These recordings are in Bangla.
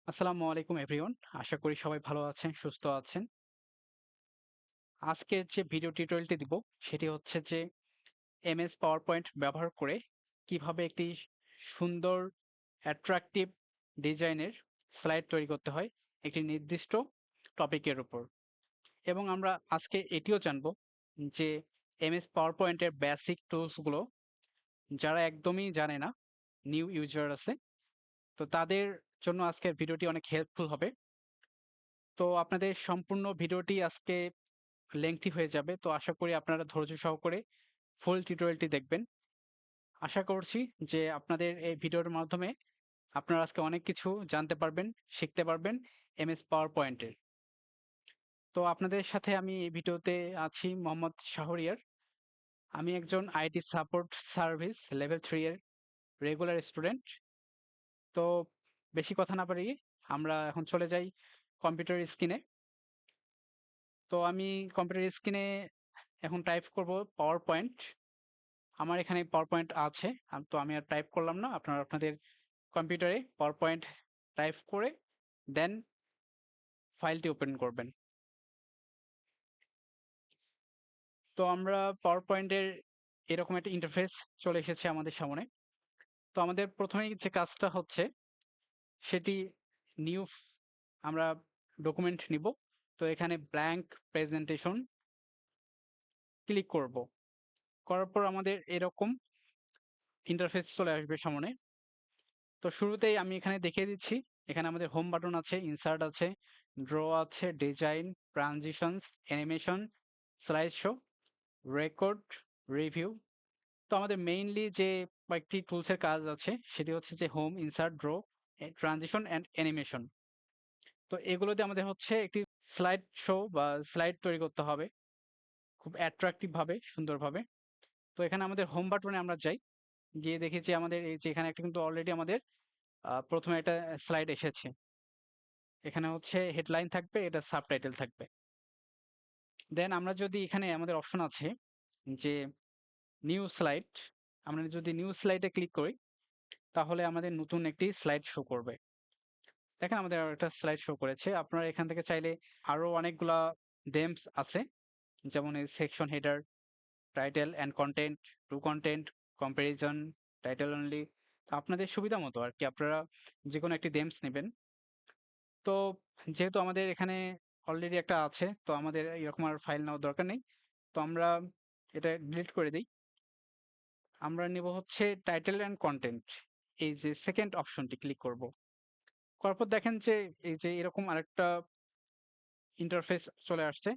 আসসালামু আলাইকুম এভরিওয়ান। আশা করি সবাই ভালো আছেন, সুস্থ আছেন। আজকের যে ভিডিও টিউটোরিয়ালটি দিব সেটি হচ্ছে যে এমএস পাওয়ার পয়েন্ট ব্যবহার করে কিভাবে একটি সুন্দর অ্যাট্রাকটিভ ডিজাইনের স্লাইড তৈরি করতে হয় একটি নির্দিষ্ট টপিকের উপর। এবং আমরা আজকে এটিও জানব যে এমএস পাওয়ার পয়েন্টের বেসিক টুলসগুলো যারা একদমই জানে না, নিউ ইউজার আছে, তো তাদের জন্য আজকের ভিডিওটি অনেক হেল্পফুল হবে। তো আপনাদের সম্পূর্ণ ভিডিওটি আজকে লেংথি হয়ে যাবে। তো আশা করি আপনারা ধৈর্য সহকারে ফুল টিউটোরিয়ালটি দেখবেন। আশা করছি যে আপনাদের এই ভিডিওর মাধ্যমে আপনারা আজকে অনেক কিছু জানতে পারবেন, শিখতে পারবেন এমএস পাওয়ার পয়েন্টের। তো আপনাদের সাথে আমি এই ভিডিওতে আছি মোহাম্মদ শাহরিয়ার। আমি একজন আইটি সাপোর্ট সার্ভিস লেভেল 3 এর রেগুলার স্টুডেন্ট। তো বেশি কথা না বাড়িয়ে আমরা এখন চলে যাই কম্পিউটার স্ক্রিনে। তো আমি কম্পিউটার স্ক্রিনে এখন টাইপ করব পাওয়ার পয়েন্ট। আমার এখানে পাওয়ার পয়েন্ট আছে, তো আমি আর টাইপ করলাম না। আপনারা আপনাদের কম্পিউটারে পাওয়ার পয়েন্ট টাইপ করে দেন ফাইলটি ওপেন করবেন। তো আমরা পাওয়ার পয়েন্টের এরকম একটা ইন্টারফেস চলে এসেছে আমাদের সামনে। তো আমাদের প্রথমেই যে কাজটা হচ্ছে সেটি নিউ আমরা ডকুমেন্ট নিব। তো এখানে ব্ল্যাঙ্ক প্রেজেন্টেশন ক্লিক করব। করার পর আমাদের এরকম ইন্টারফেস চলে আসবে সামনে। তো শুরুতেই আমি এখানে দেখিয়ে দিচ্ছি, এখানে আমাদের হোম বাটন আছে, ইনসার্ট আছে, ড্র আছে, design, transitions, animation, slide show, record, review. তো আমাদের মেইনলি যে কয়েকটি টুলসের কাজ আছে সেটি হচ্ছে যে home, insert, draw, transition and animation. তো এগুলোতে আমাদের হচ্ছে একটি স্লাইড শো বা স্লাইড তৈরি করতে হবে খুব অ্যাট্রাকটিভ ভাবে, সুন্দরভাবে। তো এখানে আমাদের হোম বাটনে আমরা যাই, গিয়ে দেখি যে আমাদের এই যে এখানে একটা কিন্তু অলরেডি আমাদের প্রথমে একটা স্লাইড এসেছে। এখানে হচ্ছে হেডলাইন থাকবে, এটা সাবটাইটেল থাকবে। দেন আমরা যদি এখানে আমাদের অপশন আছে যে নিউ স্লাইড, আমরা যদি নিউ স্লাইডে ক্লিক করি তাহলে আমাদের নতুন একটি স্লাইড শো করবে। দেখেন আমাদের আরো একটা স্লাইড শো করেছে। আপনারা এখান থেকে চাইলে আরো অনেকগুলা দেমস আছে, যেমন এই section header, title and content, two content, comparison, title only. আপনাদের সুবিধা মতো আর কি আপনারা যে কোনো একটি দেমস নেবেন। তো যেহেতু আমাদের এখানে অলরেডি একটা আছে, তো আমাদের এরকম আর ফাইল নেওয়ার দরকার নেই। তো আমরা এটা ডিলিট করে দিই। আমরা নেব হচ্ছে টাইটেল অ্যান্ড কন্টেন্ট, এই যে সেকেন্ড অপশনটি ক্লিক করব। করার পর দেখেন যে এই যে এরকম আরেকটা ইন্টারফেস চলে আসছে।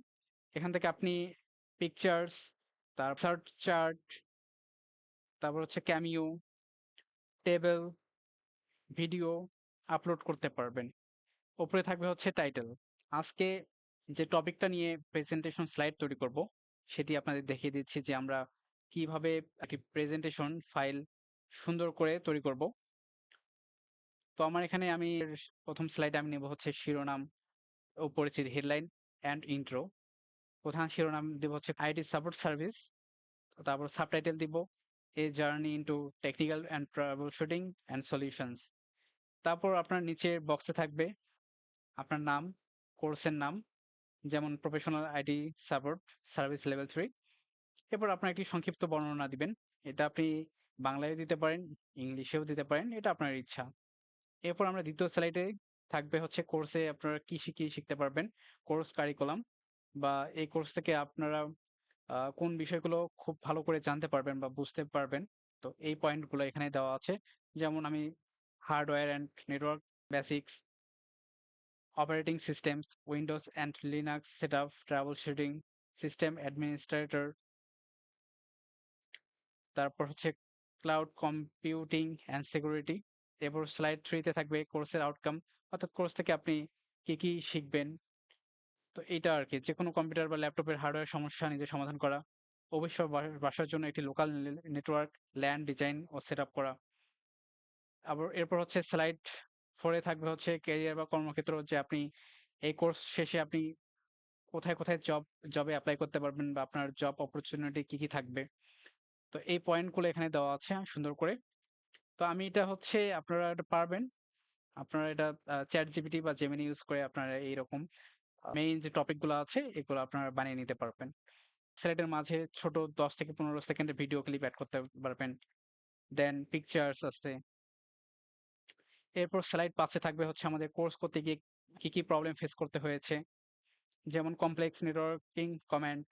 এখান থেকে আপনি পিকচার্স, তারপর সার্চ চার্ট, তারপর হচ্ছে ক্যামিও, টেবল, ভিডিও আপলোড করতে পারবেন। উপরে থাকবে হচ্ছে টাইটেল। আজকে যে টপিকটা নিয়ে প্রেজেন্টেশন স্লাইড তৈরি করব সেটি আপনাদের দেখিয়ে দিচ্ছি যে আমরা কিভাবে একটি প্রেজেন্টেশন ফাইল সুন্দর করে তৈরি করব। তো আমার এখানে আমি প্রথম স্লাইডে আমি নেব হচ্ছে শিরোনাম ও পরিচিতি, হেডলাইন অ্যান্ড ইন্ট্রো। প্রধান শিরোনাম দেব হচ্ছে আইটি সাপোর্ট সার্ভিস। তারপর সাবটাইটেল দিব a journey into technical and trouble shooting and solutions. তারপর আপনার নিচের বক্সে থাকবে আপনার নাম, কোর্সের নাম, যেমন professional IT support service level 3। এরপর আপনার একটি সংক্ষিপ্ত বর্ণনা দিবেন। এটা আপনি বাংলায় দিতে পারেন, ইংলিশেও দিতে পারেন, এটা আপনার ইচ্ছা। এরপর আমরা দ্বিতীয় স্লাইডে থাকবে হচ্ছে কোর্সে আপনারা কি শিখতে পারবেন, কোর্স কারিকুলাম, বা এই কোর্স থেকে আপনারা কোন বিষয়গুলো খুব ভালো করে জানতে পারবেন বা বুঝতে পারবেন। তো এই পয়েন্টগুলো এখানে দেওয়া আছে। যেমন আমি hardware and network basics, operating systems, Windows and Linux setup, trouble shooting, system administrator, তারপর হচ্ছে ক্লাউড কম্পিউটিং অ্যান্ড সিকিউরিটি। এরপর স্লাইড 3 তে থাকবে কোর্সের আউটকাম, অর্থাৎ কোর্স থেকে আপনি কি শিখবেন। তো এইটা আর কি, যেকোনো কম্পিউটার বা ল্যাপটপের হার্ডওয়্যার সমস্যা নিজে সমাধান করা, অবশ্যই বাসার জন্য একটি লোকাল নেটওয়ার্ক ল্যান ডিজাইন ও সেটআপ করা। আবার এরপর হচ্ছে স্লাইড 4 এ থাকবে হচ্ছে ক্যারিয়ার বা কর্মক্ষেত্র, যে আপনি এই কোর্স শেষে আপনি কোথায় জবে এপ্লাই করতে পারবেন বা আপনার জব অপরচুনিটি কি থাকবে। তো এই পয়েন্টগুলো এখানে দেওয়া আছে সুন্দর করে। তো আমি এটা হচ্ছে আপনারা এটা পারবেন আপনারা এটা ChatGPT বা Gemini ইউজ করে আপনারা এইরকম মেইন যে টপিক গুলো আছে এগুলো আপনারা বানিয়ে নিতে পারবেন। স্লাইডের মাঝে ছোট 10 থেকে 15 সেকেন্ডের ভিডিও ক্লিপ এড করতে পারবেন। দেন পিকচার্স আছে। এরপর স্লাইড 5 এ থাকবে হচ্ছে আমাদের কোর্স করতে গিয়ে কি, কি প্রবলেম ফেস করতে হয়েছে। যেমন কমপ্লেক্স নেটওয়ার্কিং কমেন্ট,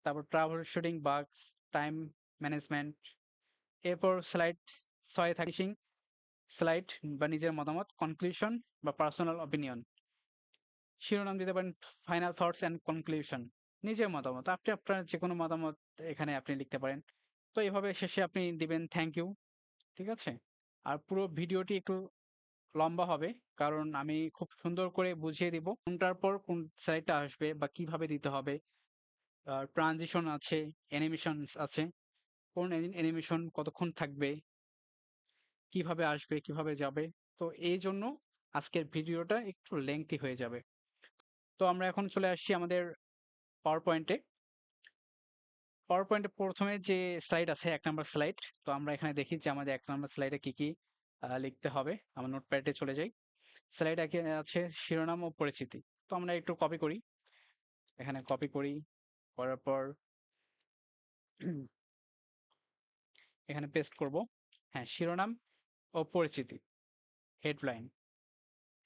তারপর trouble shooting bugs, time management. এরপর স্লাইড 6 এ থাকে ফিনিশিং স্লাইড বা নিজের মতামত, কনক্লুশন বা পার্সোনাল অপিনিয়ন। শিরোনাম দিতে পারেন ফাইনাল থটস অ্যান্ড কনক্লুশন। নিজের মতামত। আপনি আপনার যেকোনো মতামত এখানে আপনি লিখতে পারেন। তো এভাবে শেষে আপনি দিবেন থ্যাংক ইউ। ঠিক আছে? আর পুরো ভিডিওটি একটু লম্বা হবে। কারণ আমি খুব সুন্দর করে বুঝিয়ে দিব কোনটার পর কোন স্লাইডটা আসবে বা কিভাবে দিতে হবে। ট্রানজিশন আছে, অ্যানিমেশনস আছে। কোন অ্যানিমেশন কতক্ষণ থাকবে, কিভাবে আসবে, কিভাবে যাবে। তো এইজন্য আজকের ভিডিওটা একটু লেংথি হয়ে যাবে। তো আমরা এখন চলে আসছি আমাদের পাওয়ার পয়েন্টে। পাওয়ার পয়েন্টে ১ম এ যে স্লাইড আছে ১ নাম্বার স্লাইড। তো আমরা এখানে দেখি যে আমাদের ১ নাম্বার স্লাইডে কি, কি লিখতে হবে। আমার নোটপ্যাডে চলে যাই। স্লাইড একে আছে শিরোনাম ও পরিচিতি। তো আমরা একটু কপি করি। এখানে কপি করি। করার পর এখানে পেস্ট করব। হ্যাঁ, শিরোনাম ও পরিচিতি, হেডলাইন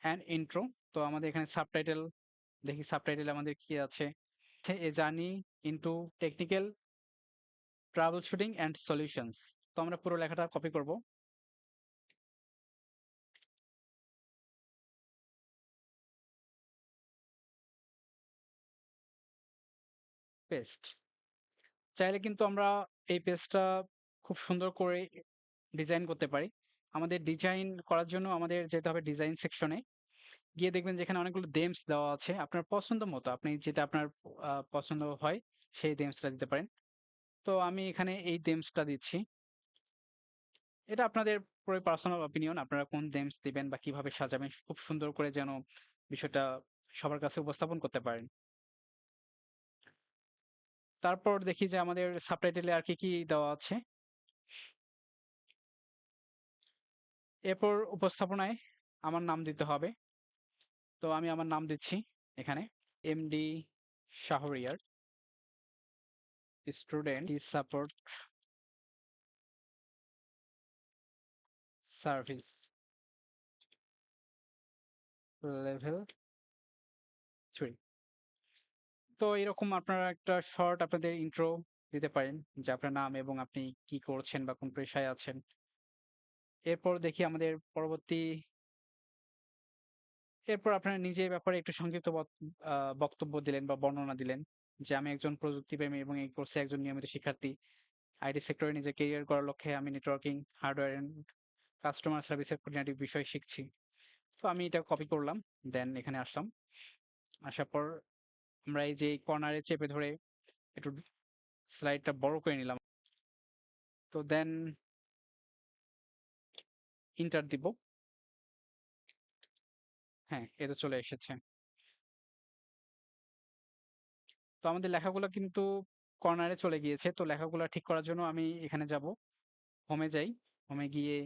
অ্যান্ড ইন্ট্রো। তো আমাদের এখানে সাবটাইটেল দেখি সাবটাইটেল আমাদের কি আছে। A journey into technical trouble shooting and solutions. তো আমরা পুরো লেখাটা কপি করব। পেস্ট। চাইলে কিন্তু আমরা এই পেজটা খুব সুন্দর করে ডিজাইন করতে পারি। আমাদের ডিজাইন করার জন্য আমাদের যেতে হবে ডিজাইন সেকশনে। গিয়ে দেখবেন যেখানে অনেকগুলো themes দেওয়া আছে। আপনার পছন্দ মতো আপনি যেটা আপনার পছন্দ হয় সেই themesটা দিতে পারেন। তো আমি এখানে এই themesটা দিচ্ছি। এটা আপনাদের পুরো পার্সোনাল অপিনিয়ন। আপনারা কোন themes দিবেন বা কিভাবে সাজাবেন খুব সুন্দর করে যেন বিষয়টা সবার কাছে উপস্থাপন করতে পারেন। তারপর দেখি যে আমাদের সাবটাইটেলে আর কি, কি দেওয়া আছে। এরপর উপস্থাপনায় আমার নাম দিতে হবে। তো আমি আমার নাম দিচ্ছি এখানে। MD Shahriar, student support service level 3। তো এরকম আপনারা একটা শর্ট আপনাদের ইন্ট্রো দিতে পারেন যে আপনার নাম এবং আপনি কি করছেন বা কোন পেশায় আছেন। এরপর দেখি আমাদের পরবর্তী এরপর আপনারা নিজের ব্যাপারে একটু সংক্ষিপ্ত বক্তব্য দিলেন বা বর্ণনা দিলেন যে আমি একজন প্রযুক্তিপ্রেমী এবং এই কোর্সে একজন নিয়মিত শিক্ষার্থী। আইটি সেক্টরে নিজের কেরিয়ার গড়ার লক্ষ্যে আমি নেটওয়ার্কিং, হার্ডওয়্যার এন্ড কাস্টমার সার্ভিসের খুঁটিনাটি বিষয় শিখছি। তো আমি এটা কপি করলাম। দেন এখানে আসলাম। আসার পর আমরা এই যে কর্নারে চেপে ধরে একটু স্লাইডটা বড় করে নিলাম। তো দেন ইন্টার দিব। হ্যাঁ, এটা চলে এসেছে। তো আমাদের লেখাগুলো কিন্তু কর্নারে চলে গিয়েছে। তো লেখাগুলো ঠিক করার জন্য আমি এখানে যাব। হোমে যাই। হোমে গিয়ে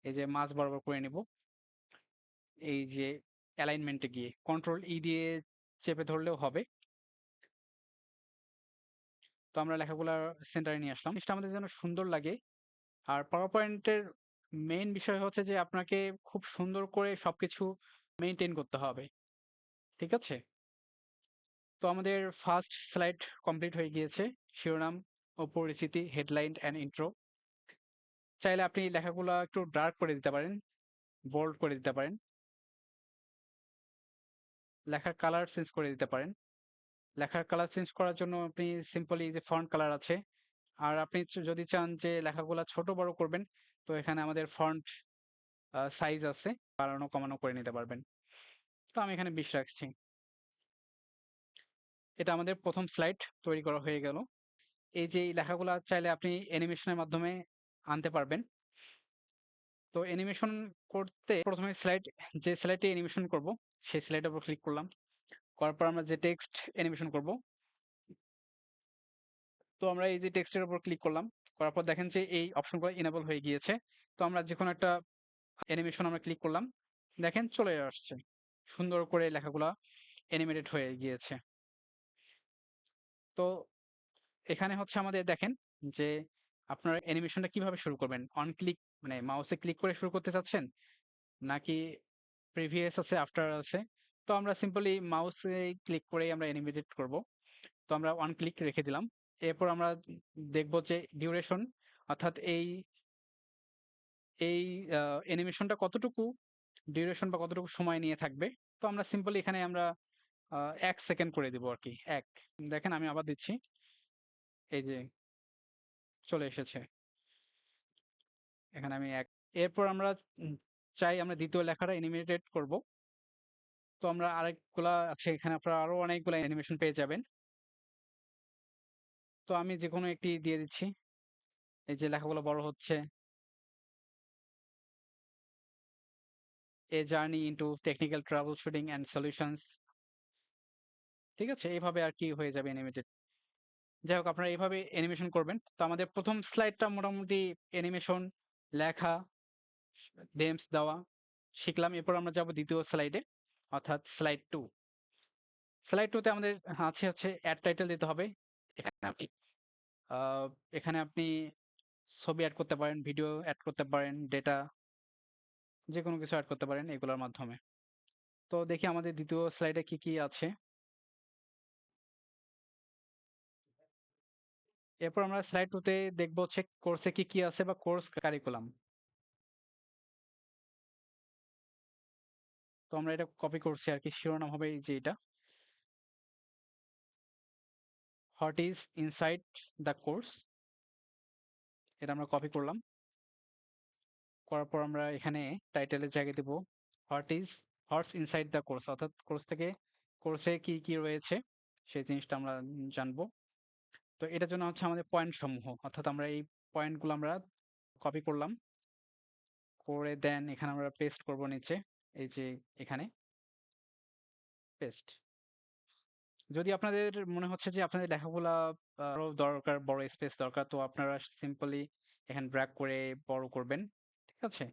এই যে মাঝ বরাবর করে নিব। এই যে অ্যালাইনমেন্টে গিয়ে কন্ট্রোল ই দিয়ে চেপে ধরলেও হবে। তো আমরা লেখাগুলা সেন্টারে নিয়ে আসলাম। জিনিসটা আমাদের যেন সুন্দর লাগে। আর পাওয়ার পয়েন্টের মেইন বিষয় হচ্ছে যে আপনাকে খুব সুন্দর করে সবকিছু মেইনটেইন করতে হবে। ঠিক আছে? তো আমাদের ফার্স্ট স্লাইড কমপ্লিট হয়ে গিয়েছে। শিরোনাম ও পরিচিতি, হেডলাইন অ্যান্ড ইন্ট্রো। চাইলে আপনি লেখাগুলা একটু ডার্ক করে দিতে পারেন, বোল্ড করে দিতে পারেন। লেখার কালার চেঞ্জ করে দিতে পারেন। লেখার কালার চেঞ্জ করার জন্য আপনি সিম্পলি যে ফন্ট কালার আছে। আর আপনি যদি চান যে লেখাগুলা ছোট বড় করবেন, তো এখানে আমাদের ফন্ট সাইজ আছে। বাড়ানো কমানো করে নিতে পারবেন। তো আমি এখানে ২০ রাখছি। এটা আমাদের ১ম স্লাইড তৈরি করা হয়ে গেল। এই যে এই লেখাগুলা চাইলে আপনি অ্যানিমেশনের মাধ্যমে আনতে পারবেন। তো অ্যানিমেশন করতে ১ম এ যে স্লাইডে অ্যানিমেশন করব, সেই স্লাইডের উপর ক্লিক করলাম। করার পর আমরা যে টেক্সট অ্যানিমেশন করব, তো আমরা এই যে টেক্সটের উপর ক্লিক করলাম। করার পর দেখেন যে এই অপশনগুলো এনেবল হয়ে গিয়েছে। তো আমরা যেকোনো একটা অ্যানিমেশন আমরা ক্লিক করলাম। দেখেন চলে আসছে। সুন্দর করে লেখাগুলা অ্যানিমেটেড হয়ে গিয়েছে। তো এখানে হচ্ছে আমাদের দেখেন যে আপনারা অ্যানিমেশনটা কিভাবে শুরু করবেন? অন ক্লিক মানে মাউসে ক্লিক করে শুরু করতে চাচ্ছেন? নাকি প্রিভিয়াস আছে, আফটার আছে? তো আমরা সিম্পলি মাউসে ক্লিক করেই আমরা অ্যানিমেটেড করব। তো আমরা ওয়ান ক্লিক রেখে দিলাম। এরপর আমরা দেখব যে ডিউরেশন অর্থাৎ এই অ্যানিমেশনটা কতটুকু ডিউরেশন বা কতটুকু সময় নিয়ে থাকবে। তো আমরা সিম্পলি এখানে আমরা ১ সেকেন্ড করে দিব আরকি। ১ দেখেন আমি আবার দিচ্ছি। এই যে চলে এসেছে। এখানে আমি ১ এরপর আমরা উম চাই আমরা ২য় লেখাটা অ্যানিমেটেড করব। তো আমরা আরেকগুলা আছে এখানে আপনারা আরো অনেকগুলা অ্যানিমেশন পেয়ে যাবেন। তো আমি যেকোনো একটি দিয়ে দিচ্ছি। এই যে লেখাগুলো বড় হচ্ছে। A journey into technical troubleshooting and solutions ঠিক আছে? এভাবে আরকি হয়ে যাবে অ্যানিমেটেড। যাই হোক আপনারা এভাবে অ্যানিমেশন করবেন। তো আমাদের ১ম স্লাইডটা মোটামুটি অ্যানিমেশন, লেখা, নেমস দেওয়া শিখলাম। এরপর আমরা যাব ২য় স্লাইডে অর্থাৎ স্লাইড ২। স্লাইড ২ তে আমাদের আছে হচ্ছে এড টাইটেল দিতে হবে। এখানে আপনি আ এখানে আপনি ছবি এড করতে পারেন, ভিডিও এড করতে পারেন, ডেটা যেকোনো কিছু এড করতে পারেন এগুলোর মাধ্যমে। তো দেখি আমাদের ২য় স্লাইডে কি আছে? এরপর আমরা স্লাইড 2 তে দেখব হচ্ছে কোর্সে কি আছে বা কোর্স কারিকুলাম। তো আমরা এটা কপি করছি আরকি শিরোনাম হবে এই যে এটা। What is inside the course এটা আমরা কপি করলাম। করার পর আমরা এখানে টাইটেলের জায়গায় দেব হোয়াটস ইনসাইড দ্য কোর্স অর্থাৎ কোর্স থেকে কোর্সে কি রয়েছে সেই জিনিসটা আমরা জানবো। তো এটার জন্য হচ্ছে আমাদের পয়েন্ট সমূহ অর্থাৎ আমরা এই পয়েন্টগুলো আমরা কপি করলাম। করে দেন এখানে আমরা পেস্ট করব নিচে। এই যে এখানে পেস্ট। যদি আপনাদের মনে হচ্ছে যে আপনাদের লেখাগুলা আরো দরকার, বড় স্পেস দরকার, তো আপনারা সিম্পলি এখানে ড্র্যাগ করে বড় করবেন। ঠিক আছে?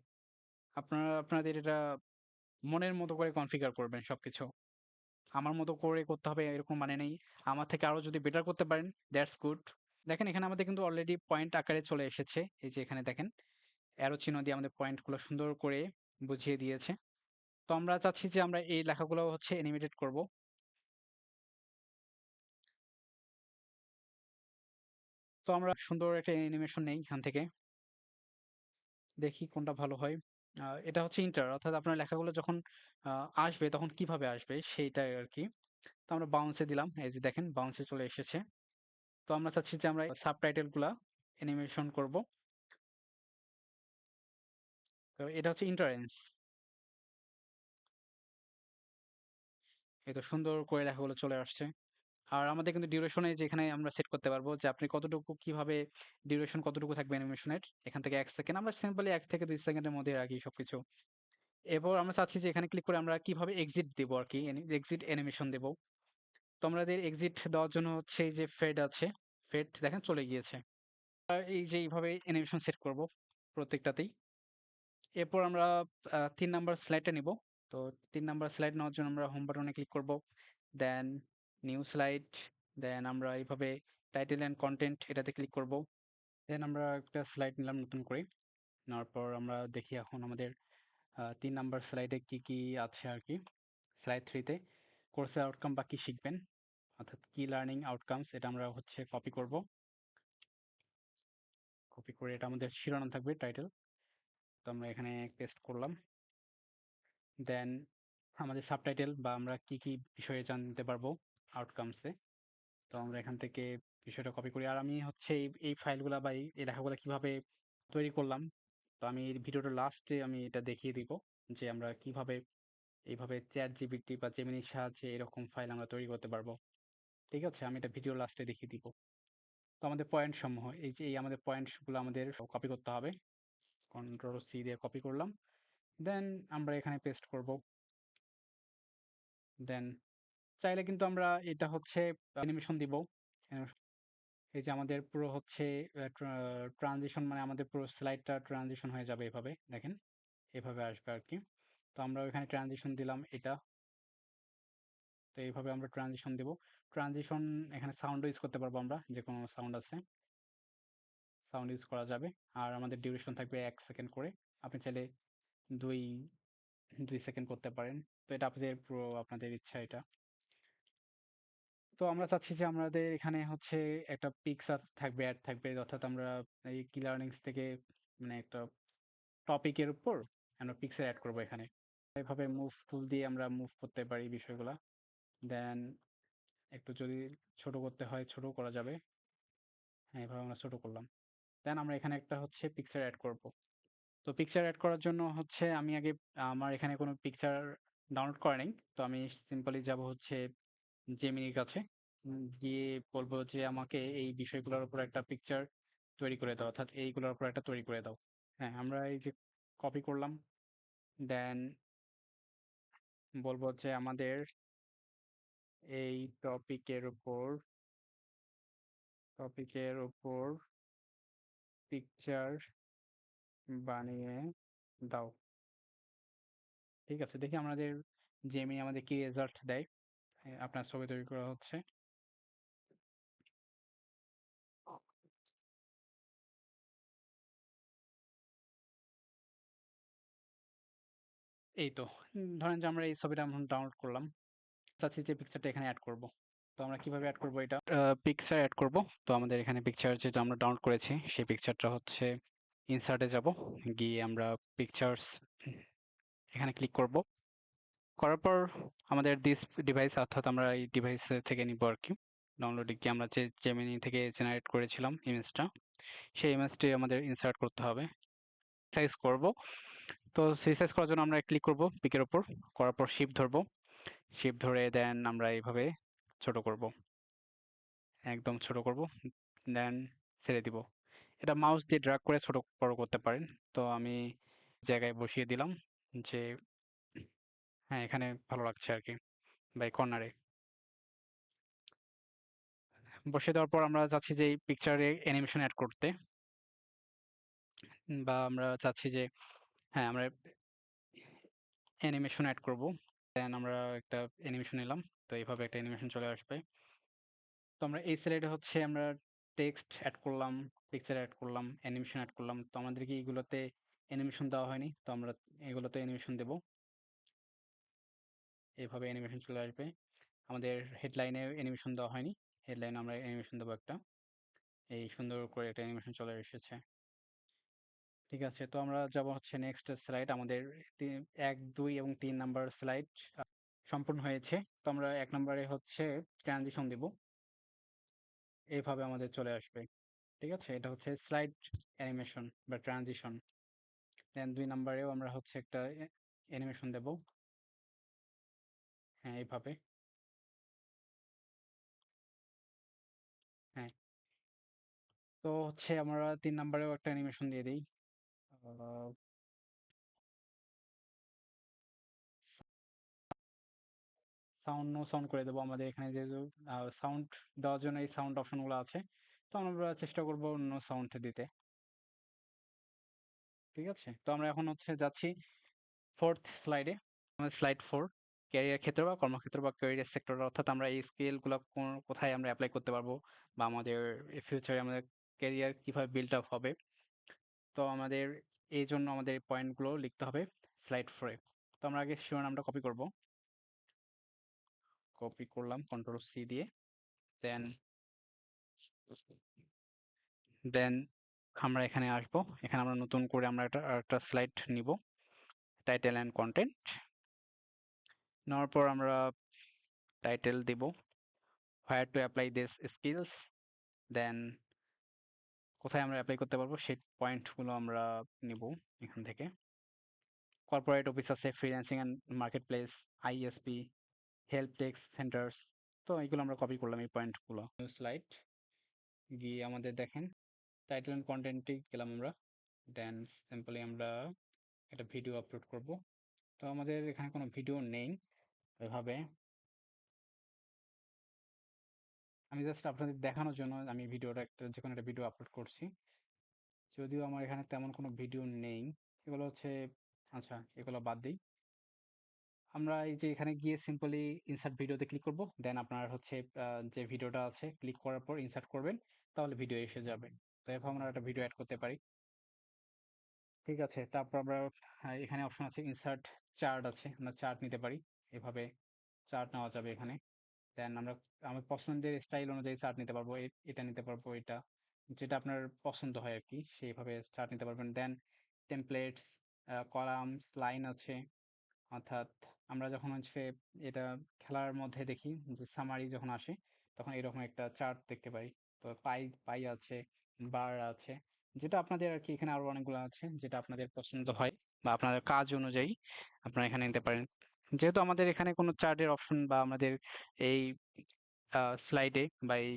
আপনারা আপনাদের এটা মনের মতো করে কনফিগার করবেন সবকিছু। আমার মতো করে করতে হবে এরকম মানে নেই। আমার থেকে আরো যদি বেটার করতে পারেন, দ্যাটস গুড। দেখেন এখানে আমাদের কিন্তু অলরেডি পয়েন্ট আকারে চলে এসেছে। এই যে এখানে দেখেন অ্যারো চিহ্ন দিয়ে আমাদের পয়েন্টগুলো সুন্দর করে বুঝিয়ে দিয়েছে। তো আমরা চাচ্ছি যে আমরা এই লেখাগুলো হচ্ছে অ্যানিমেটেড করব। তো আমরা সুন্দর একটা অ্যানিমেশন নেই এখান থেকে। দেখি কোনটা ভালো হয়। এটা হচ্ছে ইন্টার অর্থাৎ আপনার লেখাগুলো যখন আসবে তখন কিভাবে আসবে সেইটাই আরকি। তো আমরা বাউন্সে দিলাম। এই যে দেখেন বাউন্সে চলে এসেছে। তো আমরা চাচ্ছি যে আমরা সাবটাইটেল গুলা অ্যানিমেশন করব। তো এটা হচ্ছে ইন্টারেন্স। এই তো সুন্দর করে লেখাগুলো চলে আসছে। আর আমাদের কিন্তু ডিউরেশন এই যে এখানে আমরা সেট করতে পারবো যে আপনি কতটুকু কিভাবে ডিউরেশন কতটুকু থাকবে অ্যানিমেশনের। এখান থেকে ১ সেকেন্ড আমরা সিম্পলি ১ থেকে ২ সেকেন্ডের মধ্যে রাখি সবকিছু। এরপর আমরা চাচ্ছি যে এখানে ক্লিক করে আমরা কিভাবে এক্সিট দিব আরকি এক্সিট অ্যানিমেশন দেব। তো আমাদের এক্সিট দেওয়ার জন্য হচ্ছে এই যে ফেড আছে। ফেড দেখেন চলে গিয়েছে। এই যে এইভাবে অ্যানিমেশন সেট করব প্রত্যেকটাতেই। এরপর আমরা ৩ নাম্বার স্লাইডটা নিব। তো ৩ নাম্বার স্লাইড নেওয়ার জন্য আমরা হোম বাটনে ক্লিক করব। দেন নিউ স্লাইড, দেন আমরা এইভাবে টাইটেল অ্যান্ড কনটেন্ট এটাতে ক্লিক করব। দেন আমরা একটা স্লাইড নিলাম নতুন করে। নেওয়ার পর আমরা দেখি এখন আমাদের ৩ নাম্বার স্লাইডে কি আছে আরকি। স্লাইড 3 তে কোর্সের আউটকাম বা কি শিখবেন অর্থাৎ কি লার্নিং আউটকামস এটা আমরা হচ্ছে কপি করব। কপি করে এটা আমাদের শিরোনাম থাকবে টাইটেল। তো আমরা এখানে পেস্ট করলাম। দেন আমাদের সাবটাইটেল বা আমরা কি বিষয়ে জানতে পারবো আউটকামস এ। তো আমরা এখান থেকে বিষয়টা কপি করি। আর আমি হচ্ছে এই ফাইলগুলা বা এই লেখাগুলা কিভাবে তৈরি করলাম। তো আমি এই ভিডিওটার লাস্টে আমি এটা দেখিয়ে দিব যে আমরা কিভাবে এইভাবে ChatGPT বা Gemini-র সাহায্যে এরকম ফাইল আমরা তৈরি করতে পারবো। ঠিক আছে? আমি এটা ভিডিওর লাস্টে দেখিয়ে দিব। তো আমাদের পয়েন্ট সমূহ এই যে এই আমাদের পয়েন্টস গুলো আমাদের কপি করতে হবে। কন্ট্রোল সি দিয়ে কপি করলাম। দেন আমরা এখানে পেস্ট করব। দেন চাইলে কিন্তু আমরা এটা হচ্ছে অ্যানিমেশন দিব। এই যে আমাদের পুরো হচ্ছে ট্রানজিশন মানে আমাদের পুরো স্লাইডটা ট্রানজিশন হয়ে যাবে এভাবে। দেখেন, এভাবে আসবে আরকি। তো আমরা ওইখানে ট্রানজিশন দিলাম এটা। তো এইভাবে আমরা ট্রানজিশন দেব। ট্রানজিশন এখানে সাউন্ডও ইউজ করতে পারবো আমরা, যে কোনো সাউন্ড আছে, সাউন্ড ইউজ করা যাবে। আর আমাদের ডিউরেশন থাকবে 1 সেকেন্ড করে। আপনি চাইলে 2 2 সেকেন্ড করতে পারেন। তো এটা আপনাদের পুরো আপনাদের ইচ্ছা এটা। তো আমরা চাচ্ছি যে আমাদের এখানে হচ্ছে একটা পিকচার থাকবে, অ্যাড থাকবে, অর্থাৎ আমরা এই কি লার্নিংস থেকে মানে একটা টপিকের উপর আমরা পিকচার অ্যাড করব এখানে। এভাবে মুভ টুল দিয়ে আমরা মুভ করতে পারি বিষয়গুলা। দেন একটু যদি ছোট করতে হয় ছোট করা যাবে। হ্যাঁ, এভাবে আমরা ছোট করলাম। দেন আমরা এখানে একটা হচ্ছে পিকচার অ্যাড করব। তো পিকচার অ্যাড করার জন্য হচ্ছে আমি আগে আমার এখানে কোনো পিকচার ডাউনলোড করা নেই। তো আমি সিম্পলি যাব হচ্ছে জেমিনির কাছে। গিয়ে বলবো যে আমাকে এই বিষয়গুলোর উপর একটা পিকচার তৈরি করে দাও, অর্থাৎ এইগুলোর উপর একটা তৈরি করে দাও। হ্যাঁ, আমরা এই যে কপি করলাম। দেন বলবো যে আমাদের এই টপিকের উপর পিকচার বানিয়ে দাও। ঠিক আছে, দেখি আমাদের জেমিনি আমাদের কি রেজাল্ট দেয়। হ্যাঁ, আপনার ছবি তৈরি করা হচ্ছে। এই তো ধরেন যে আমরা এই ছবিটা এখন ডাউনলোড করলাম, চাচ্ছি যে পিকচারটা এখানে অ্যাড করব। তো আমরা কিভাবে অ্যাড করব এটা? পিকচার অ্যাড করব। তো আমাদের এখানে পিকচার যেটা আমরা ডাউনলোড করেছি সেই পিকচারটা হচ্ছে ইনসার্টে যাব, গিয়ে আমরা পিকচার্স এখানে ক্লিক করব। করার পর আমাদের দিস ডিভাইস, অর্থাৎ আমরা এই ডিভাইস থেকে নিব আর কি। ডাউনলোডে গিয়ে আমরা যে জেমিনি থেকে জেনারেট করেছিলাম ইমেজটা, সেই ইমেজটি আমাদের ইনসার্ট করতে হবে। সাইজ করব। তো সেই সাইজ করার জন্য আমরা ক্লিক করব পিকের উপর, করার পর শিফট ধরবো। শিফট ধরে দেন আমরা এইভাবে ছোট করব, একদম ছোট করব। দেন ছেড়ে দিব। এটা মাউস দিয়ে ড্র্যাগ করে ছোট বড় করতে পারেন। তো আমি জায়গায় বসিয়ে দিলাম যে হ্যাঁ, এখানে ভালো লাগছে আর কি, বা এই কর্নারে বসিয়ে দেওয়ার পর আমরা চাচ্ছি যে এই পিকচারে অ্যানিমেশন অ্যাড করতে, বা আমরা চাচ্ছি যে হ্যাঁ আমরা অ্যানিমেশন অ্যাড করব। দেন আমরা একটা অ্যানিমেশন নিলাম। তো এইভাবে একটা অ্যানিমেশন চলে আসবে। তো আমরা এই স্লাইডে হচ্ছে আমরা টেক্সট অ্যাড করলাম, পিকচার অ্যাড করলাম, অ্যানিমেশন অ্যাড করলাম। তো আমাদেরকে এইগুলোতে অ্যানিমেশন দেওয়া হয়নি, তো আমরা এগুলোতে অ্যানিমেশন দেব। এভাবে অ্যানিমেশন চলে আসবে। আমাদের হেডলাইনে অ্যানিমেশন দেওয়া হয়নি, হেডলাইনে আমরা অ্যানিমেশন দেবো একটা। এই সুন্দর করে একটা অ্যানিমেশন চলে এসেছে। ঠিক আছে, তো আমরা যাব হচ্ছে নেক্সট স্লাইড। আমাদের 1, 2 এবং 3 নাম্বার স্লাইড সম্পূর্ণ হয়েছে। তো আমরা 1 নম্বরে হচ্ছে ট্রানজিশন দিব। এইভাবে আমাদের চলে আসবে। ঠিক আছে, এটা হচ্ছে স্লাইড অ্যানিমেশন বা ট্রানজিশন। দেন 2 নাম্বারেও আমরা হচ্ছে একটা অ্যানিমেশন দেব। হ্যাঁ, এইভাবে। হ্যাঁ, তো হচ্ছে আমরা 3 নাম্বারেও একটা অ্যানিমেশন দিয়ে দিই। সাউন্ড নো সাউন্ড করে দেবো। আমাদের এখানে যেহেতু সাউন্ড দেওয়ার জন্য এই সাউন্ড অপশনগুলো আছে, তো আমরা চেষ্টা করব নো সাউন্ড দিতে। ঠিক আছে, তো আমরা এখন হচ্ছে যাচ্ছি 4th স্লাইডে। আমাদের স্লাইড 4, ক্যারিয়ার ক্ষেত্র বা কর্মক্ষেত্র বা ক্যারিয়ার সেক্টর, অর্থাৎ আমরা এই স্কিলগুলো কোথায় আমরা অ্যাপ্লাই করতে পারবো, বা আমাদের ফিউচারে আমাদের ক্যারিয়ার কিভাবে বিল্ড আপ হবে। তো আমাদের এই জন্য আমাদের পয়েন্টগুলো লিখতে হবে স্লাইড 4-এ। তো আমরা আগে শিরোনামটা কপি করব। কপি করলাম কন্ট্রোল সি দিয়ে। দেন দেন আমরা এখানে আসবো। এখানে আমরা নতুন করে আমরা একটা স্লাইড নিব, টাইটেল অ্যান্ড কন্টেন্ট। নেওয়ার পর আমরা টাইটেল দিব where to apply this skills. Then কোথায় আমরা অ্যাপ্লাই করতে পারবো সেই পয়েন্টগুলো আমরা নিব এখান থেকে। কর্পোরেট অফিস আছে, freelancing and market place, ISP, help desk centres. তো এইগুলো আমরা কপি করলাম এই পয়েন্টগুলো। নিউ স্লাইড গিয়ে আমাদের দেখেন টাইটেল অ্যান্ড কন্টেন্টে গেলাম আমরা। দেন সিম্পলি আমরা একটা ভিডিও আপলোড করব। তো আমাদের এখানে কোনো ভিডিও নেই এভাবে। আমি জাস্ট আপনাদের দেখানোর জন্য আমি ভিডিওটা যে কোনো একটা ভিডিও আপলোড করছি। যদিও আমার এখানে তেমন কোনো ভিডিও নেই। এগুলো হচ্ছে, আচ্ছা এগুলো বাদ দিই। আমরা এই যে এখানে গিয়ে সিম্পলি ইনসার্ট ভিডিওতে ক্লিক করব। দেন আপনার হচ্ছে যে ভিডিওটা আছে ক্লিক করার পর ইনসার্ট করবেন, তাহলে ভিডিও এসে যাবে। তো এভাবে আমরা একটা ভিডিও এড করতে পারি। ঠিক আছে? তারপর আমরা এখানে অপশন আছে ইনসার্ট চার্ট আছে। আমরা চার্ট নিতে পারি। এভাবে চার্ট নেওয়া যাবে এখানে। দেন আমরা আমার পছন্দের স্টাইল অনুযায়ী চার্ট নিতে পারবো। এটা নিতে পারবো, এটা। যেটা আপনার পছন্দ হয় আরকি, সেইভাবে চার্ট নিতে পারবেন। দেন টেমপ্লেটস, কলামস, লাইন আছে। অর্থাৎ আমরা যখন হচ্ছে এটা খেলার মধ্যে দেখি যে সামারি যখন আসে, তখন এরকম একটা চার্ট দেখতে পাই। তো পাই পাই আছে, বার আছে। যেটা আপনাদের আরকি এখানে আরো অনেকগুলো আছে, যেটা আপনাদের পছন্দ হয় বা আপনাদের কাজ অনুযায়ী আপনারা এখানে নিতে পারেন। যেহেতু আমাদের এখানে কোনো চার্টের অপশন বা আমাদের এই স্লাইডে বা এই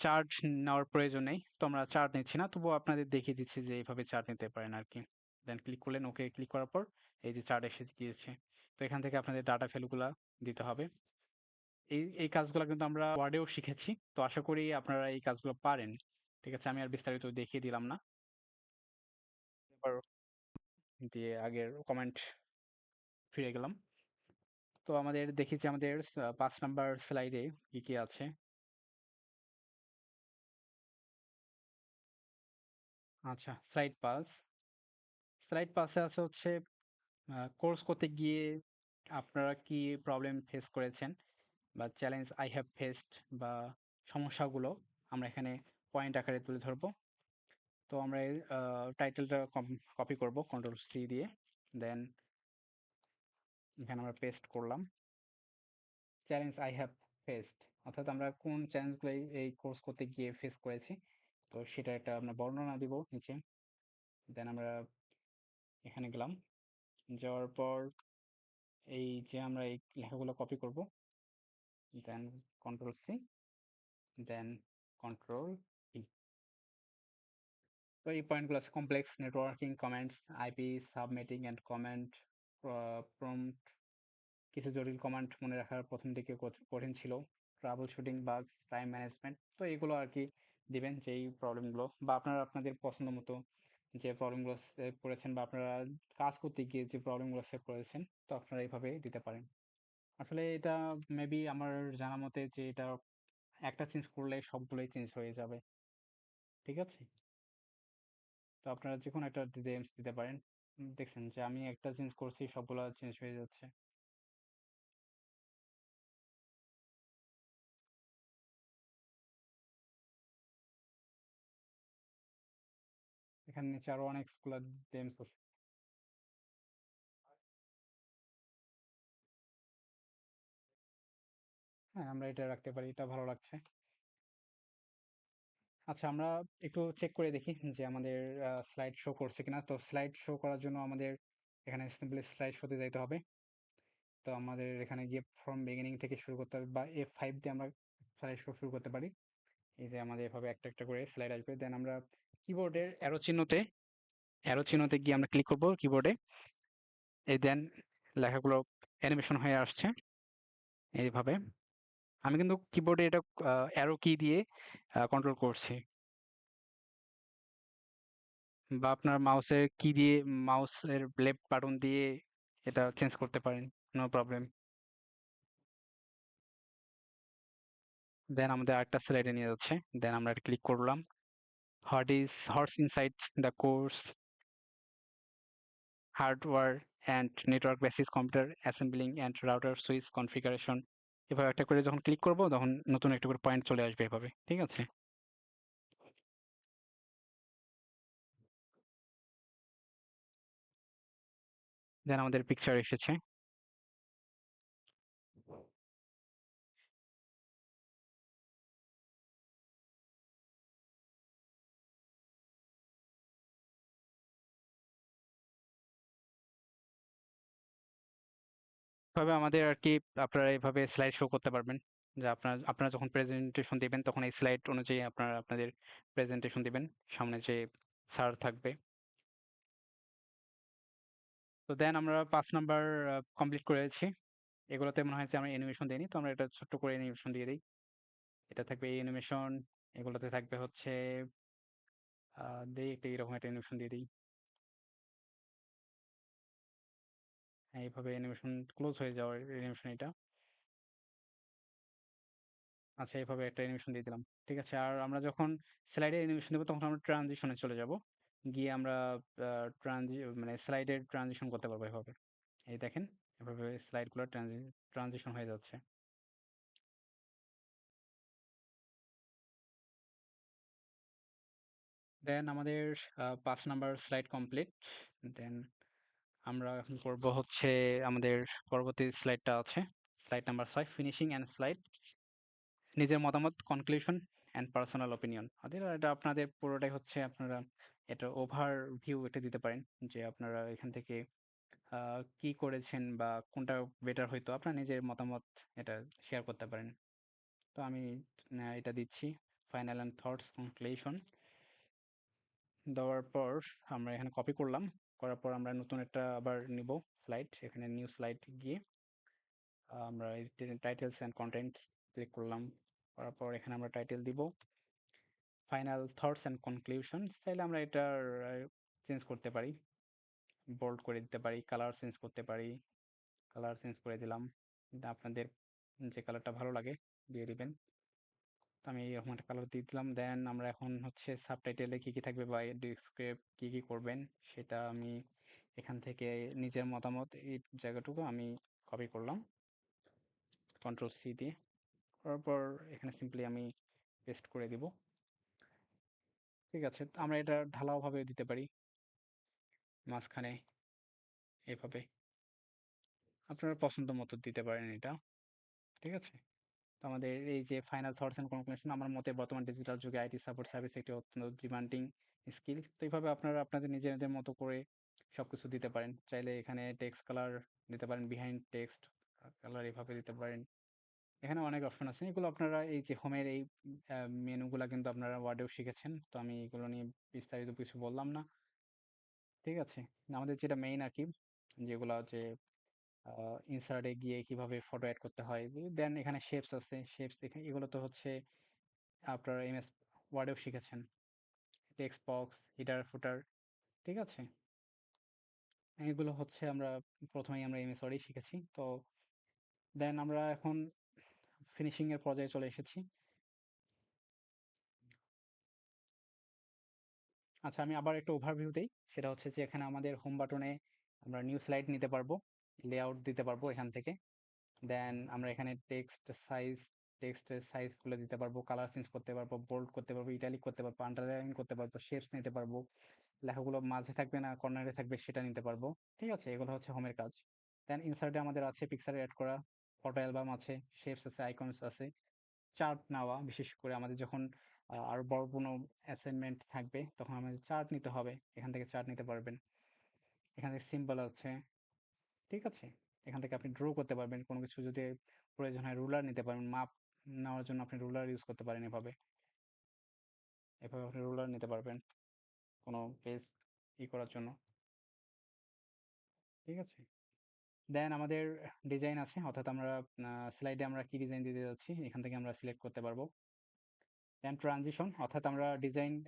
চার্ট নেওয়ার প্রয়োজন নেই। তো আমরা চার্ট নিচ্ছি না। তবুও আপনাদের দেখিয়ে দিচ্ছি যে এইভাবে চার্ট নিতে পারেন আরকি। দেন ক্লিক করলেন, ওকে ক্লিক করার পর এই যে চার্ট এসে গিয়েছে। তো এখান থেকে আপনাদের ডাটা ভ্যালুগুলা দিতে হবে। এই কাজগুলা কিন্তু আমরা ওয়ার্ডেও শিখেছি। তো আশা করি আপনারা এই কাজগুলো পারেন। ঠিক আছে? আমি আর বিস্তারিত দেখিয়ে দিলাম না। এবার দিয়ে আগের কমেন্ট ফিরে গেলাম। তো আমাদের দেখি যে আমাদের ৫ নাম্বার স্লাইডে কি আছে? আচ্ছা, স্লাইড পাস। স্লাইড পাসে আছে হচ্ছে কোর্স করতে গিয়ে আপনারা কি প্রবলেম ফেস করেছেন বা চ্যালেঞ্জ আই হ্যাভ ফেসড বা সমস্যাগুলো আমরা এখানে পয়েন্ট আকারে তুলে ধরবো। তো আমরা এই টাইটেলটা কপি করব কন্ট্রোল সি দিয়ে। দেন এখানে আমরা পেস্ট করলাম চ্যালেঞ্জ আই হ্যাভ ফেসড, অর্থাৎ আমরা কোন চ্যালেঞ্জগুলো এই কোর্স করতে গিয়ে ফেস করেছি। তো সেটা একটা আমরা বর্ণনা দিব নিচে। দেন আমরা এখানে গেলাম, যাওয়ার পর এই যে আমরা এই লেখাগুলো কপি করব। Then control c, then control e. তো এই পয়েন্টগুলো আছে complex networking commands, IP subnetting and command prompt. কিছু জটিল কমান্ড মনে রাখার প্রথম দিকে কঠিন ছিল। Troubleshooting, bugs, time management. তো এগুলো আর কি দিবেন, যেই প্রবলেমগুলো বা আপনারা আপনাদের পছন্দ মতো যে প্রবলেমগুলো সেভ করেছেন বা আপনারা কাজ করতে গিয়ে যে প্রবলেমগুলো সেভ করেছেন, তো আপনারা এইভাবে দিতে পারেন। আসলে এটা মেবি আমার জানা মতে যে এটা একটা চেঞ্জ করলে সবগুলোই চেঞ্জ হয়ে যাবে। ঠিক আছে? তো আপনারা যেকোনো একটা ডিটেইলস দিতে পারেন। দেখছেন যে আমি একটা চেঞ্জ করছি, সবগুলা চেঞ্জ হয়ে যাচ্ছে। এখানে নিচে আরো অনেকগুলা ডিটেইলস আছে। হ্যাঁ, আমরা এটা রাখতে পারি। এটা ভালো লাগছে। আচ্ছা, আমরা একটু চেক করে দেখি যে আমাদের স্লাইড শো করছে কিনা। তো স্লাইড শো করার জন্য আমাদের এখানে সিম্পলি স্লাইড শোতে যাইতে হবে। তো আমাদের এখানে গিয়ে ফ্রম বিগিনিং থেকে শুরু করতে হবে বা F5 দিয়ে আমরা স্লাইড শো শুরু করতে পারি। এই যে আমাদের এভাবে একটা একটা করে স্লাইড আসবে। দেন আমরা কিবোর্ডের অ্যারো চিহ্নতে গিয়ে আমরা ক্লিক করব কিবোর্ডে। এই দেন লেখাগুলো অ্যানিমেশন হয়ে আসছে এইভাবে। আমি কিন্তু কিবোর্ডে এটা অ্যারো কি দিয়ে কন্ট্রোল করছি। বা আপনার মাউসের কি দিয়ে, মাউসের লেফট বাটন দিয়ে এটা চেঞ্জ করতে পারেন। No problem. দেন আমাদের আরেকটা স্লাইডে নিয়ে যাচ্ছে। দেন আমরা এটা ক্লিক করলাম। What's inside the course, hardware and network basics computer assembling and router switch configuration. এভাবে একটা করে যখন ক্লিক করব তখন নতুন একটা করে পয়েন্ট চলে আসবে এভাবে। ঠিক আছে? দেন আমাদের পিকচার এসেছে। তবে আমাদের আরকি আপনারা এভাবে স্লাইড শো করতে পারবেন। যে আপনারা যখন প্রেজেন্টেশন দিবেন তখন এই স্লাইড অনুযায়ী আপনারা আপনাদের প্রেজেন্টেশন দিবেন। সামনে যে স্যার থাকবে। তো দেন আমরা ৫ নাম্বার কমপ্লিট করেছি। এগুলোতে মনে হয় যে আমরা অ্যানিমেশন দেইনি। তো আমরা এটা ছোট্ট করে অ্যানিমেশন দিয়ে দেই। এটা থাকবে এই অ্যানিমেশন, এগুলোতে থাকবে হচ্ছে দেই একটা এরকম একটা অ্যানিমেশন দিয়ে দেই। এইভাবে অ্যানিমেশন ক্লোজ হয়ে যাওয়ার অ্যানিমেশন এটা। আচ্ছা, এইভাবে একটা অ্যানিমেশন দিয়ে দিলাম। ঠিক আছে, আর আমরা যখন স্লাইডে অ্যানিমেশন দেবো তখন আমরা ট্রানজিশনে চলে যাব, গিয়ে আমরা মানে স্লাইডের ট্রানজিশন করতে পারবো এভাবে। এই দেখেন, এভাবে স্লাইডগুলো ট্রানজিশন হয়ে যাচ্ছে। দেন আমাদের 5 নাম্বার স্লাইড কমপ্লিট। দেন আমরা এখন করব হচ্ছে আমাদের পরবর্তী স্লাইডটা আছে slide number 6, finishing and slide, নিজের মতামত, কনক্লুশন অ্যান্ড পার্সোনাল ওপিনিয়ন। এটা আপনাদের পুরোটাই হচ্ছে আপনারা এটা ওভারভিউ এটা দিতে পারেন, যে আপনারা এখান থেকে কি করেছেন বা কোনটা বেটার হইতো, আপনার নিজের মতামত এটা শেয়ার করতে পারেন। তো আমি এটা দিচ্ছি, ফাইনাল অ্যান্ড থটস কনক্লুশন দেওয়ার পর আমরা এখানে কপি করলাম। করার পর আমরা নতুন একটা আবার নিব স্লাইড, এখানে নিউ স্লাইড গিয়ে আমরা এই টাইটেলস অ্যান্ড কন্টেন্টস ক্লিক করলাম। করার পর এখানে আমরা টাইটেল দিব ফাইনাল থটস অ্যান্ড কনক্লুশনস। চাইলে আমরা এটার চেঞ্জ করতে পারি, বোল্ড করে দিতে পারি, কালার চেঞ্জ করতে পারি। কালার চেঞ্জ করে দিলাম, এটা আপনাদের যে কালারটা ভালো লাগে দিয়ে দিবেন। তো আমি এরকম একটা কালার দিয়ে দিলাম। দেন আমরা এখন হচ্ছে সাবটাইটেলে কী কী থাকবে বা ডেসক্রিপ্ট কী কী করবেন সেটা আমি এখান থেকে নিজের মতামত এই জায়গাটুকু আমি কপি করলাম কন্ট্রোল-সি দিয়ে। করার পর এখানে সিম্পলি আমি পেস্ট করে দিব। ঠিক আছে, আমরা এটা ঢালাওভাবে দিতে পারি মাঝখানে এভাবে, আপনারা পছন্দ মতো দিতে পারেন এটা। ঠিক আছে, তো আমাদের এই যে ফাইনাল থটস অ্যান্ড কনক্লুশন, আমার মতে বর্তমান ডিজিটাল যুগে আইটি সাপোর্ট সার্ভিস একটি অত্যন্ত ডিমান্ডিং স্কিল। তো এইভাবে আপনারা আপনাদের নিজেদের মতো করে সবকিছু দিতে পারেন। চাইলে এখানে টেক্সট কালার দিতে পারেন, বিহাইন্ড টেক্সট কালার এভাবে দিতে পারেন। এখানে অনেক অপশন আছে, এগুলো আপনারা এই যে হোমের এই মেনুগুলা কিন্তু আপনারা ওয়ার্ডেও শিখেছেন, তো আমি এগুলো নিয়ে বিস্তারিত কিছু বললাম না। ঠিক আছে, আমাদের যেটা মেইন আর কি, যেগুলো হচ্ছে ইনসার্টে গিয়ে কিভাবে ফটো অ্যাড করতে হয়, দেন এখানে শেপস আছে, শেপস এগুলো তো হচ্ছে আপনারা এমএস ওয়ার্ডেও শিখেছেন, টেক্সট বক্স, হিডার ফুটার। ঠিক আছে, এগুলো হচ্ছে আমরা প্রথমেই আমরা এমএস ওয়ার্ডেই শিখেছি। তো দেন আমরা এখন ফিনিশিং এর পর্যায়ে চলে এসেছি। আচ্ছা, আমি আবার একটা ওভারভিউ দেই, সেটা হচ্ছে যে এখানে আমাদের হোম বাটনে আমরা নিউ স্লাইড নিতে পারবো, লেআউট দিতে পারবো এখান থেকে। দেন আমরা এখানে টেক্সটের সাইজগুলো দিতে পারবো, কালার চেঞ্জ করতে পারবো, বোল্ড করতে পারবো, ইটালিক করতে পারবো, আন্ডারলাইন করতে পারবো, শেপস নিতে পারবো, লেখাগুলো মাঝে থাকবে না কর্নারে থাকবে সেটা নিতে পারবো। ঠিক আছে, এগুলো হচ্ছে হোমের কাজ। দেন ইনসার্টে আমাদের আছে পিকচার অ্যাড করা, ফটো অ্যালবাম আছে, শেপস আছে, আইকনস আছে, চার্ট নেওয়া, বিশেষ করে আমাদের যখন আরো বড় কোনো অ্যাসাইনমেন্ট থাকবে তখন আমাদের চার্ট নিতে হবে, এখান থেকে চার্ট নিতে পারবেন। এখানে সিম্বল আছে। ঠিক আছে, এখান থেকে আপনি ড্র করতে পারবেন, কোনো কিছু যদি প্রয়োজন হয় রুলার নিতে পারবেন, মাপ নেওয়ার জন্য আপনি রুলার ইউজ করতে পারেন। এভাবে এভাবে আপনি রুলার নিতে পারবেন কোনো পেজ করার জন্য। ঠিক আছে, দেন আমাদের ডিজাইন আছে, অর্থাৎ আমরা স্লাইডে আমরা কি ডিজাইন দিতে যাচ্ছি এখান থেকে আমরা সিলেক্ট করতে পারবো। দেন ট্রানজিশন, অর্থাৎ আমরা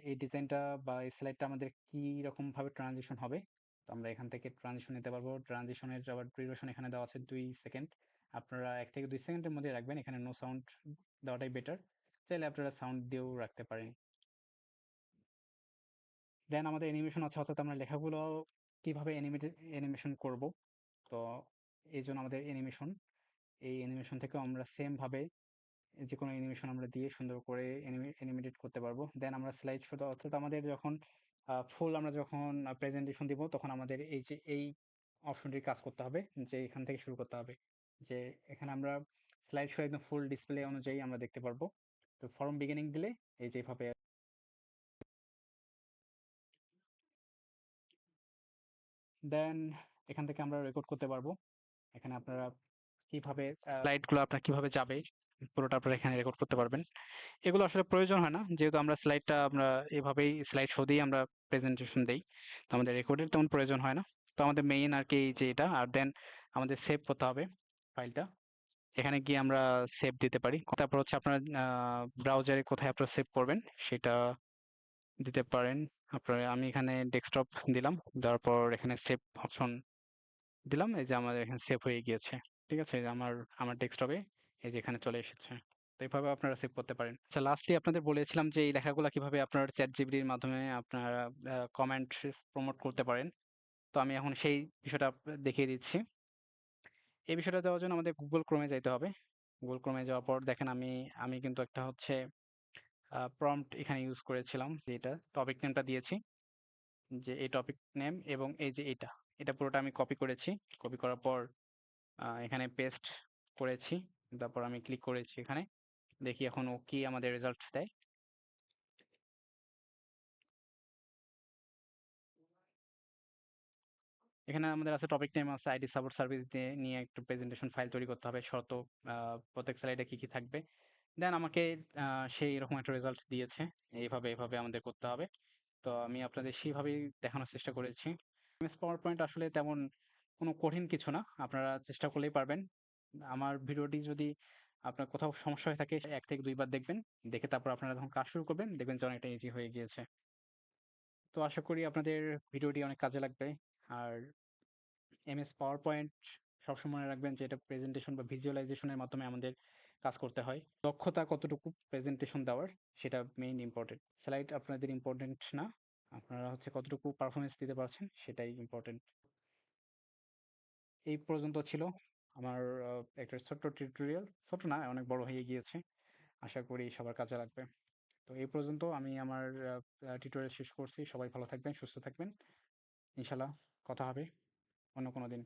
এই ডিজাইনটা বা এই স্লাইডটা আমাদের কি রকম ভাবে ট্রানজিশন হবে, তো আমরা এখান থেকে ট্রানজিশন নিতে পারবো। ট্রানজিশনের আবার ডিউরেশন এখানে দেওয়া আছে 2 সেকেন্ড, আপনারা 1 থেকে 2 সেকেন্ডের মধ্যে রাখবেন, এখানে নো সাউন্ড দেওয়াটাই বেটার, চাইলে আপনারা সাউন্ড দিয়েও রাখতে পারেন। দেন আমাদের অ্যানিমেশন আছে, অর্থাৎ আমরা লেখাগুলো কিভাবে অ্যানিমেশন করব। তো এই জন্য আমাদের এই অ্যানিমেশন থেকেও আমরা সেম ভাবে যে কোনো অ্যানিমেশন আমরা দিয়ে সুন্দর করে অ্যানিমেটেড করতে পারবো। দেন আমরা স্লাইড শো, অর্থাৎ আমাদের যখন ফুল আমরা যখন প্রেজেন্টেশন দিব তখন আমাদের এই যে এই অপশনটির কাজ করতে হবে, যে এখান থেকে শুরু করতে হবে, যে এখানে আমরা স্লাইড শো একদম ফুল ডিসপ্লে অনুযায়ী আমরা দেখতে পারবো। তো ফর্ম বিগিনিং দিলে এই যেভাবে, দেন এখান থেকে আমরা রেকর্ড করতে পারবো। এখানে আপনারা কিভাবে স্লাইডগুলো আপনার কিভাবে যাবে পুরোটা আপনারা এখানে রেকর্ড করতে পারবেন। এগুলো আসলে প্রয়োজন হয় না, যেহেতু আমরা স্লাইডটা আমরা এভাবেই স্লাইড শো দিয়েই আমরা প্রেজেন্টেশন দেই, তো আমাদের রেকর্ডের তেমন প্রয়োজন হয় না। তো আমাদের মেইন আর কি এই যে এটা, আর দেন আমাদের সেভ করতে হবে ফাইলটা, এখানে গিয়ে আমরা সেভ দিতে পারি। তারপর হচ্ছে আপনার ব্রাউজারে কোথায় আপনারা সেভ করবেন সেটা দিতে পারেন। আপনারা আমি এখানে ডেস্কটপ দিলাম, দেওয়ার পর এখানে সেভ অপশন দিলাম, এই যে আমাদের এখানে সেভ হয়ে গিয়েছে। ঠিক আছে? এই যে আমার ডেস্কটপে এই যে এখানে চলে এসেছে। তো এভাবে আপনারা সেভ করতে পারেন। আচ্ছা, লাস্টলি আপনাদের বলেছিলাম যে এই লেখাগুলা কিভাবে আপনারা ChatGPT-র মাধ্যমে আপনারা কমেন্ট প্রমোট করতে পারেন। তো আমি এখন সেই বিষয়টা দেখিয়ে দিচ্ছি। এই বিষয়টা দেওয়ার জন্য আমাদের Google Chrome এ যাইতে হবে। Google Chrome এ যাওয়ার পর দেখেন আমি কিন্তু একটা হচ্ছে প্রম্পট এখানে ইউজ করেছিলাম, যে এটা টপিক নেমটা দিয়েছি, যে এই টপিক নেম এবং এই যে এটা পুরোটা আমি কপি করেছি। কপি করার পর এখানে পেস্ট করেছি। তারপর আমি ক্লিক করেছি এখানে। দেখি এখন ও কি আমাদের রেজাল্ট দেয়। এখানে আমাদের আছে টপিক নেম, আছে আইডি সাপোর্ট সার্ভিস নিয়ে একটু প্রেজেন্টেশন ফাইল তৈরি করতে হবে, শর্ত, প্রত্যেক স্লাইডে কি কি থাকবে। দেন আমাকে সেই এরকম একটা রেজাল্ট দিয়েছে। এভাবে আমাদের করতে হবে। তো আমি আপনাদের সেইভাবেই দেখানোর চেষ্টা করেছি। এমএস পাওয়ার পয়েন্ট আসলে তেমন কোনো কঠিন কিছু না, আপনারা চেষ্টা করলেই পারবেন। আমার ভিডিওটি যদি আপনার কোথাও সমস্যা হয়ে থাকে ১ থেকে ২ বার দেখবেন। দেখে তারপর আপনারা যখন কাজ শুরু করবেন দেখবেন যে অনেকটা ইজি হয়ে গিয়েছে। তো আশা করি আপনাদের ভিডিওটি অনেক কাজে লাগবে। আর এমএস পাওয়ার পয়েন্ট সবসময় মনে রাখবেন যে এটা প্রেজেন্টেশন বা ভিজুয়ালাইজেশন এর মাধ্যমে আমাদের কাজ করতে হয়। দক্ষতা কতটুকু প্রেজেন্টেশন দেওয়ার, সেটা মেইন ইম্পোর্টেন্ট। স্লাইড আপনাদের ইম্পোর্টেন্ট না। আপনারা হচ্ছে কতটুকু পারফরম্যান্স দিতে পারছেন সেটাই ইম্পোর্টেন্ট। এই পর্যন্ত ছিল আমার একটা ছোট্ট টিউটোরিয়াল। ছোট না, অনেক বড় হয়ে গিয়েছে। আশা করি সবার কাজে লাগবে। তো এই পর্যন্ত আমি আমার টিউটোরিয়াল শেষ করছি। সবাই ভালো থাকবেন, সুস্থ থাকবেন। ইনশাআল্লাহ কথা হবে অন্য কোনো দিন।